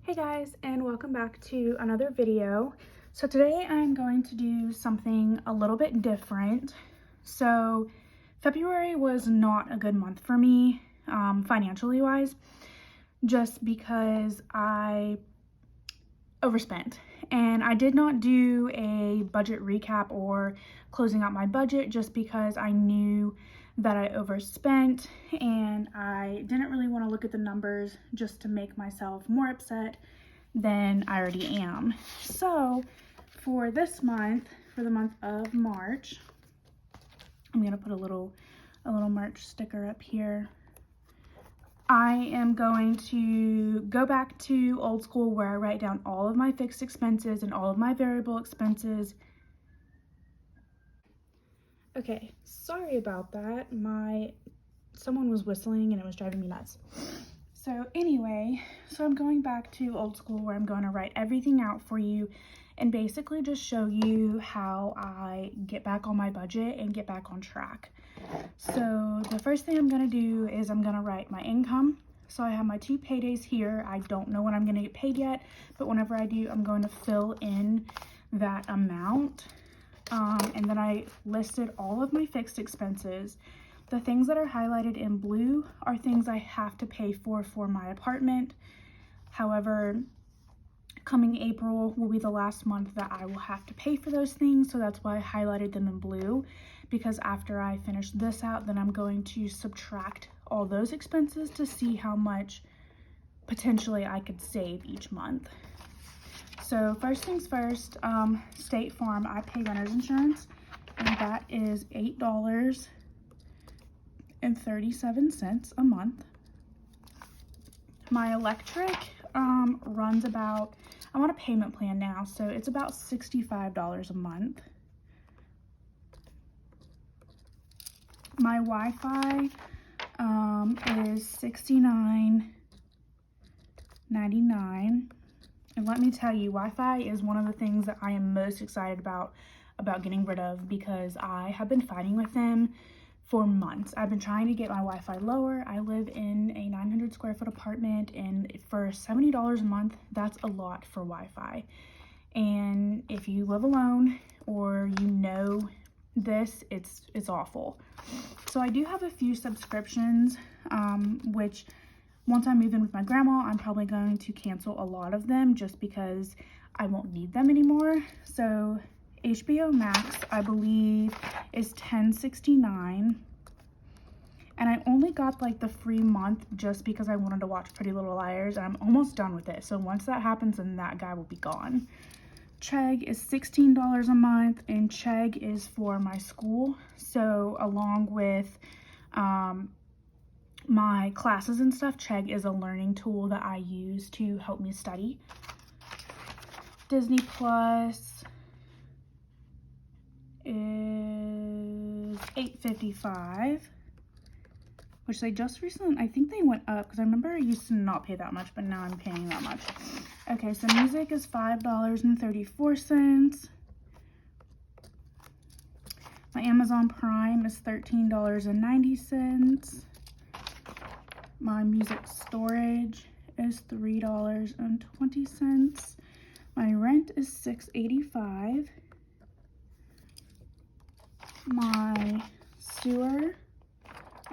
Hey guys, and welcome back to another video. So today I'm going to do something a little bit different. So February was not a good month for me, financially wise, just because I overspent. And I did not do a budget recap or closing out my budget just because I knew that I overspent and I didn't really want to look at the numbers just to make myself more upset than I already am. So for this month, for the month of March, I'm gonna put a little March sticker up here. I am going to go back to old school where I write down all of my fixed expenses and all of my variable expenses. Okay, sorry about that. Someone was whistling and it was driving me nuts. So anyway, I'm going back to old school where I'm going to write everything out for you and basically just show you how I get back on my budget and get back on track. So the first thing I'm going to do is I'm going to write my income. So I have my 2 paydays here. I don't know when I'm going to get paid yet, but whenever I do, I'm going to fill in that amount. And then I listed all of my fixed expenses. The things that are highlighted in blue are things I have to pay for my apartment. However, coming April will be the last month that I will have to pay for those things, so that's why I highlighted them in blue, because after I finish this out, then I'm going to subtract all those expenses to see how much potentially I could save each month. So first things first, State Farm, I pay renter's insurance, and that is $8.37 a month. My electric runs about, I'm on a payment plan now, so it's about $65 a month. My Wi-Fi is $69.99. And let me tell you, Wi-Fi is one of the things that I am most excited about getting rid of, because I have been fighting with them for months. I've been trying to get my Wi-Fi lower. I live in a 900 square foot apartment, and for $70 a month, that's a lot for Wi-Fi. And if you live alone or you know this, it's awful. So I do have a few subscriptions, which once I move in with my grandma, I'm probably going to cancel a lot of them just because I won't need them anymore. So HBO Max, I believe, is $10.69. And I only got like the free month just because I wanted to watch Pretty Little Liars, and I'm almost done with it. So once that happens, then that guy will be gone. Chegg is $16 a month, and Chegg is for my school. So along with my classes and stuff, Chegg is a learning tool that I use to help me study. Disney Plus is $8.55, which they just recently, I think they went up, because I remember I used to not pay that much, but now I'm paying that much. Okay, so music is $5.34. My Amazon Prime is $13.90. My music storage is $3.20. My rent is $6.85. My sewer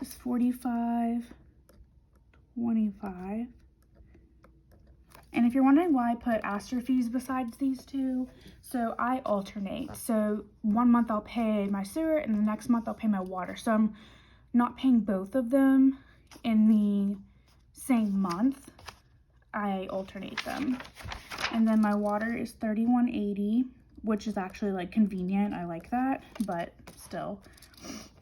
is $45.25. And if you're wondering why I put Astor fees besides these two, so I alternate. So one month I'll pay my sewer, and the next month I'll pay my water. So I'm not paying both of them in the same month. I alternate them. And then my water is $31.80, which is actually like convenient. I like that, but still.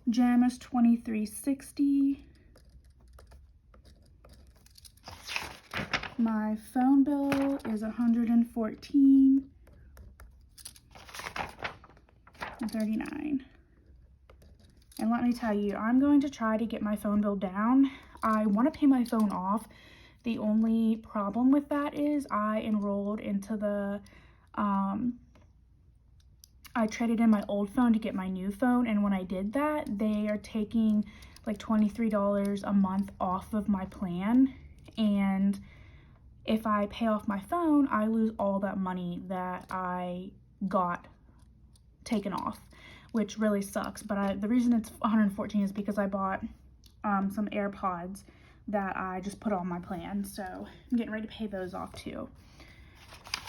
Gym is $23.60. My phone bill is $114.39. And let me tell you, I'm going to try to get my phone bill down. I want to pay my phone off. The only problem with that is I enrolled into the, I traded in my old phone to get my new phone. And when I did that, they are taking like $23 a month off of my plan. And if I pay off my phone, I lose all that money that I got taken off, which really sucks. But the reason it's $114 is because I bought some AirPods that I just put on my plan, so I'm getting ready to pay those off too.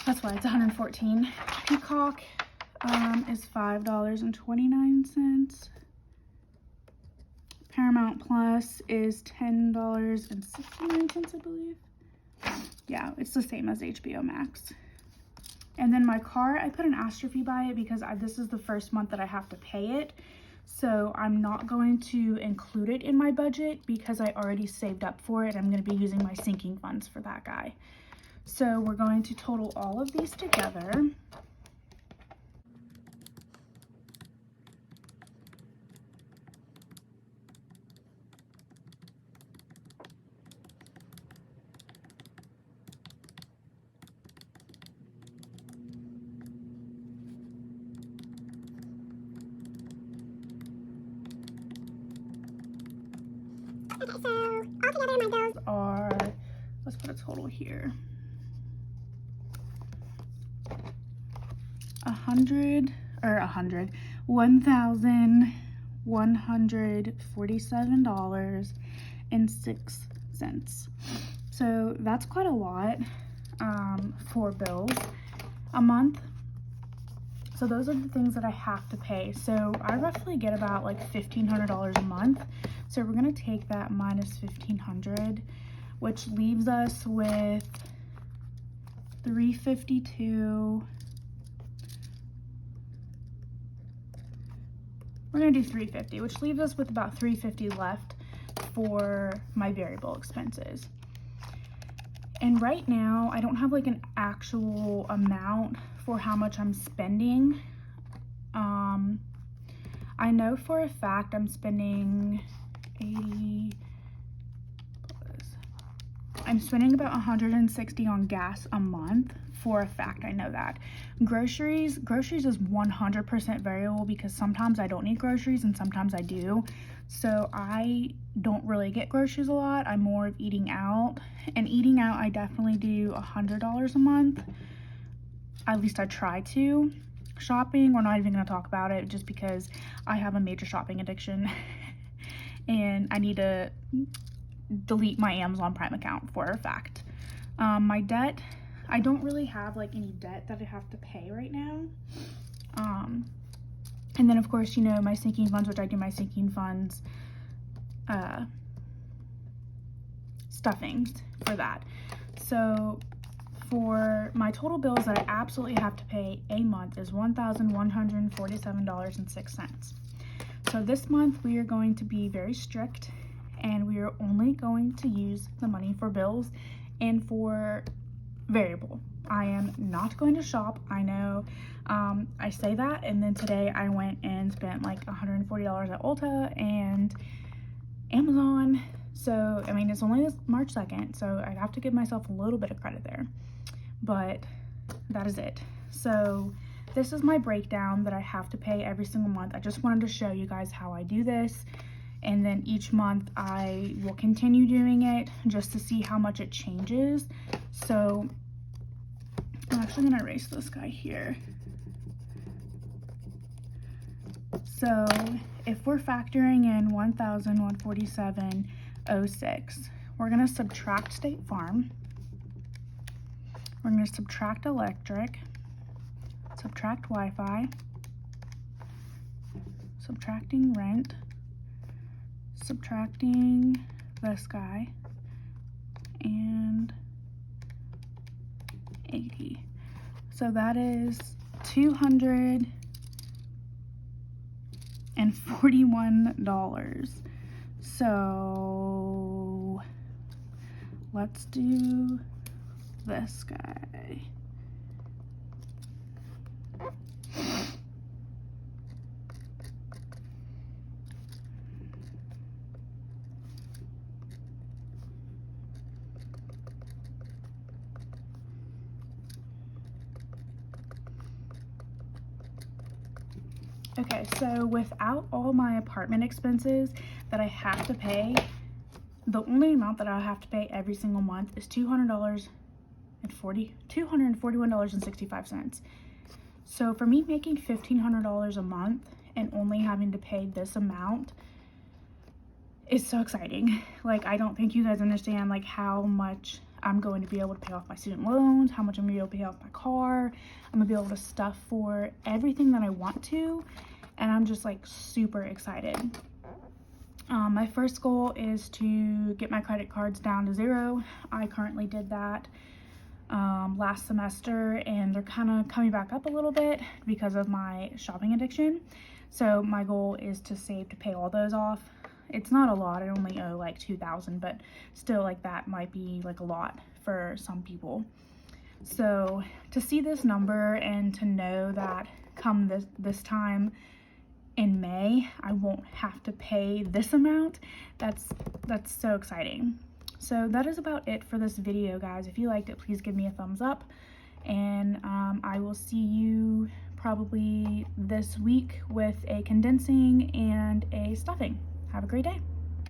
That's why it's $114. Peacock is $5.29. Paramount Plus is $10.69, I believe. Yeah, it's the same as HBO Max. And then my car, I put an asterisk by it because this is the first month that I have to pay it. So I'm not going to include it in my budget because I already saved up for it. I'm going to be using my sinking funds for that guy. So we're going to total all of these together. Okay, so altogether my bills are, let's put a total here. $1,147.06. So that's quite a lot for bills a month. So those are the things that I have to pay. So I roughly get about like $1,500 a month. So we're gonna take that minus $1,500, which leaves us with $352. We're gonna do $350, which leaves us with about $350 left for my variable expenses. And right now, I don't have like an actual amount for how much I'm spending. I know for a fact I'm spending I'm spending about $160 on gas a month. For a fact, I know that. Groceries is 100% variable because sometimes I don't need groceries and sometimes I do. So I don't really get groceries a lot. I'm more of eating out. And eating out, I definitely do $100 a month. At least I try to. Shopping, we're not even going to talk about it just because I have a major shopping addiction. And I need to delete my Amazon Prime account for a fact. My debt, I don't really have like any debt that I have to pay right now. And then of course, you know, my sinking funds, which I do my sinking funds stuffings for that. So for my total bills that I absolutely have to pay a month is $1,147.06. So this month we are going to be very strict and we are only going to use the money for bills and for variable. I am not going to shop. I know I say that, and then today I went and spent like $140 at Ulta and Amazon. So I mean, it's only this March 2nd, so I have to give myself a little bit of credit there, but that is it. So this is my breakdown that I have to pay every single month. I just wanted to show you guys how I do this, and then each month I will continue doing it just to see how much it changes. So I'm actually gonna erase this guy here. So if we're factoring in $1,147.06, we're gonna subtract State Farm, we're gonna subtract electric, subtract Wi-Fi, subtracting rent, subtracting this guy, and 80. So that is $241. So let's do this guy. Okay, so without all my apartment expenses that I have to pay, the only amount that I have to pay every single month is $200 $241.65. So for me making $1,500 a month and only having to pay this amount is so exciting. Like, I don't think you guys understand like how much I'm going to be able to pay off my student loans, how much I'm gonna be able to pay off my car. I'm gonna be able to stuff for everything that I want to, and I'm just like super excited. My first goal is to get my credit cards down to 0. I currently did that last semester, and they're kind of coming back up a little bit because of my shopping addiction. So my goal is to save to pay all those off. It's not a lot, I only owe like $2,000, but still, like, that might be like a lot for some people. So to see this number and to know that come this time in May I won't have to pay this amount, that's so exciting. So that is about it for this video, guys. If you liked it, please give me a thumbs up, and I will see you probably this week with a condensing and a stuffing. Have a great day.